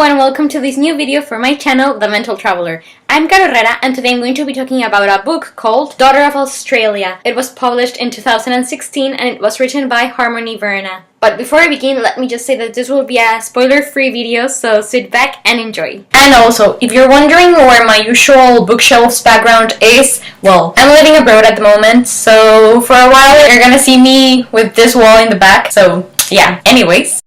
Hello and welcome to this new video for my channel, The Mental Traveler. I'm Carolera and today I'm going to be talking about a book called Daughter of Australia. It was published in 2016 and it was written by Harmony Verna. But before I begin, let me just say that this will be a spoiler-free video, so sit back and enjoy. And also, if you're wondering where my usual bookshelves background is, well, I'm living abroad at the moment, so for a while you're gonna see me with this wall in the back, so yeah, anyways.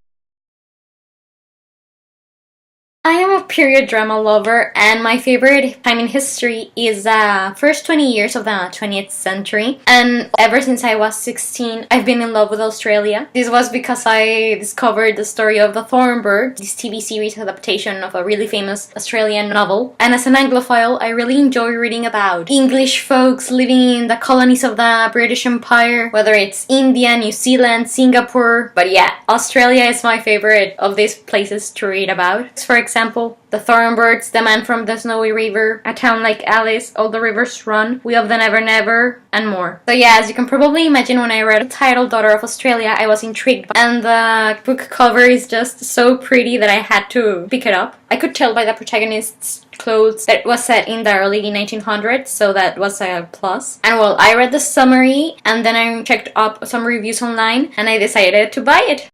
I am a period drama lover, and my favorite time in history is the first 20 years of the 20th century. And ever since I was 16, I've been in love with Australia. This was because I discovered the story of The Thornbird, this TV series adaptation of a really famous Australian novel. And as an Anglophile, I really enjoy reading about English folks living in the colonies of the British Empire, whether it's India, New Zealand, Singapore. But yeah, Australia is my favorite of these places to read about. For example, The Thornbirds, The Man from the Snowy River, A Town Like Alice, All the Rivers Run, We of the Never Never, and more. So yeah, as you can probably imagine, when I read the title Daughter of Australia, I was intrigued, and the book cover is just so pretty that I had to pick it up. I could tell by the protagonist's clothes that it was set in the early 1900s, so that was a plus. And well, I read the summary, and then I checked up some reviews online, and I decided to buy it.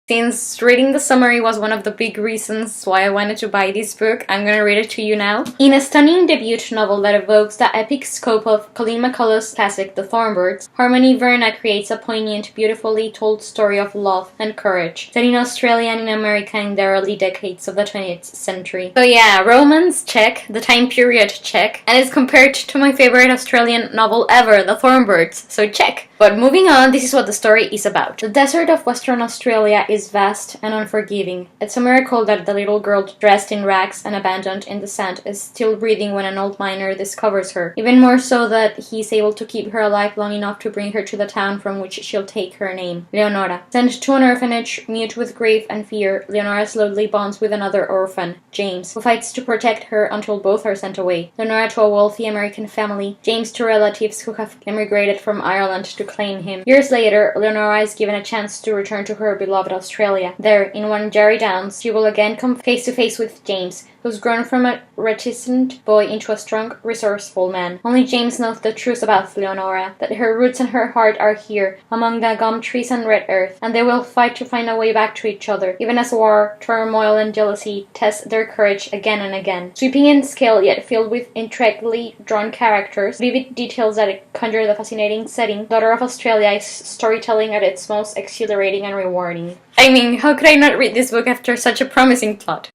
Since reading the summary was one of the big reasons why I wanted to buy this book, I'm gonna read it to you now. In a stunning debut novel that evokes the epic scope of Colleen McCullough's classic The Thornbirds, Harmony Verna creates a poignant, beautifully told story of love and courage, set in Australia and in America in the early decades of the 20th century. So yeah, romance, check, the time period, check, and it's compared to my favorite Australian novel ever, The Thornbirds, so check. But moving on, this is what the story is about. The desert of Western Australia is vast and unforgiving. It's a miracle that the little girl dressed in rags and abandoned in the sand is still breathing when an old miner discovers her. Even more so that he's able to keep her alive long enough to bring her to the town from which she'll take her name, Leonora. Sent to an orphanage, mute with grief and fear, Leonora slowly bonds with another orphan, James, who fights to protect her until both are sent away. Leonora to a wealthy American family, James to relatives who have emigrated from Ireland to claim him. Years later, Leonora is given a chance to return to her beloved Australia. There, in one Jarry Downs, she will again come face to face with James, who's grown from a reticent boy into a strong, resourceful man. Only James knows the truth about Leonora, that her roots and her heart are here, among the gum trees and red earth, and they will fight to find a way back to each other, even as war, turmoil, and jealousy test their courage again and again. Sweeping in scale, yet filled with intricately drawn characters, vivid details that conjure the fascinating setting, Daughter of Australia is storytelling at its most exhilarating and rewarding. I mean, how could I not read this book after such a promising plot?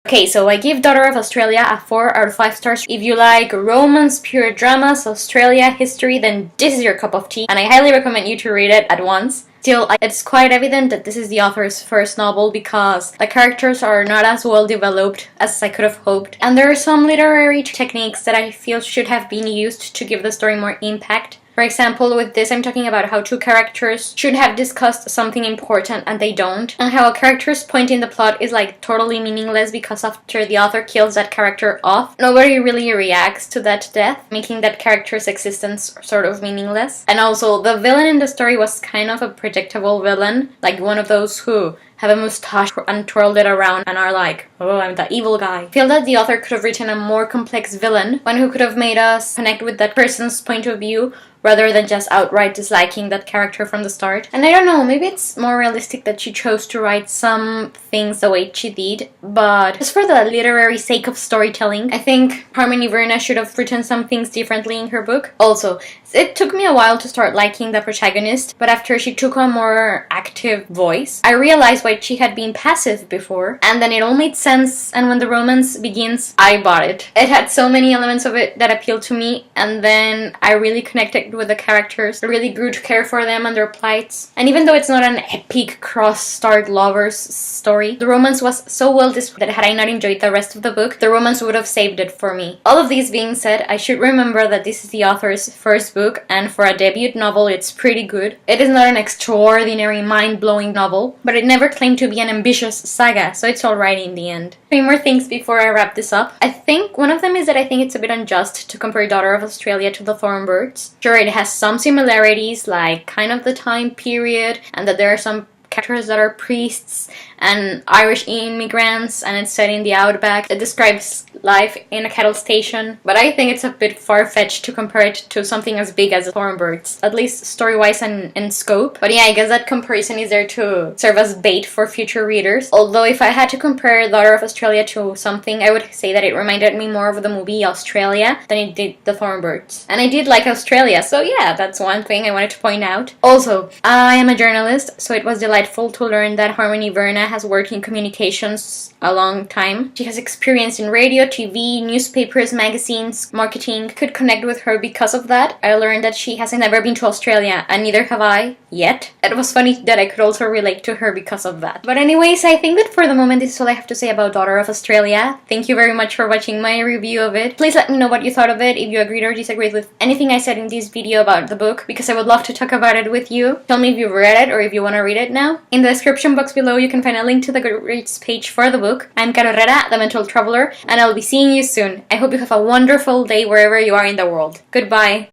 Okay, so I give Daughter of Australia a 4 out of 5 stars. If you like romance, pure dramas, Australia, history, then this is your cup of tea, and I highly recommend you to read it at once. Still, it's quite evident that this is the author's first novel because the characters are not as well developed as I could have hoped, and there are some literary techniques that I feel should have been used to give the story more impact. For example, with this I'm talking about how two characters should have discussed something important and they don't, and how a character's point in the plot is like totally meaningless because after the author kills that character off, nobody really reacts to that death, making that character's existence sort of meaningless. And also, the villain in the story was kind of a predictable villain, like one of those who have a mustache and twirled it around and are like, oh, I'm the evil guy. I feel that the author could have written a more complex villain, one who could have made us connect with that person's point of view rather than just outright disliking that character from the start. And I don't know, maybe it's more realistic that she chose to write some things the way she did, but just for the literary sake of storytelling, I think Harmony Verna should have written some things differently in her book. Also, it took me a while to start liking the protagonist, but after she took a more active voice, I realized why she had been passive before, and then it all made sense, and when the romance begins, I bought it. It had so many elements of it that appealed to me, and then I really connected with the characters. I really grew to care for them and their plights. And even though it's not an epic cross-starred lovers story, the romance was so well described that had I not enjoyed the rest of the book, the romance would have saved it for me. All of this being said, I should remember that this is the author's first book, and for a debut novel, it's pretty good. It is not an extraordinary, mind-blowing novel, but it never claimed to be an ambitious saga, so it's alright in the end. 3 more things before I wrap this up. I think one of them is that I think it's a bit unjust to compare Daughter of Australia to The Foreign Birds. Sure, it has some similarities, like kind of the time period, and that there are some characters that are priests and Irish immigrants, and it's set in the outback. It describes life in a cattle station, but I think it's a bit far-fetched to compare it to something as big as Foreign Birds, at least story-wise and in scope. But yeah, I guess that comparison is there to serve as bait for future readers. Although if I had to compare Daughter of Australia to something, I would say that it reminded me more of the movie Australia than it did The Foreign Birds. And I did like Australia, so yeah, that's one thing I wanted to point out. Also, I am a journalist, so it was delightful to learn that Harmony Verna has worked in communications a long time. She has experience in radio, TV, newspapers, magazines, marketing. Could connect with her because of that. I learned that she hasn't ever been to Australia, and neither have I yet. It was funny that I could also relate to her because of that. But anyways, I think that for the moment this is all I have to say about Daughter of Australia. Thank you very much for watching my review of it. Please let me know what you thought of it, if you agreed or disagreed with anything I said in this video about the book, because I would love to talk about it with you. Tell me if you've read it or if you want to read it now. In the description box below you can find a link to the Goodreads page for the book. I'm Caro Herrera, the Mental Traveler, and I'll be seeing you soon. I hope you have a wonderful day wherever you are in the world. Goodbye!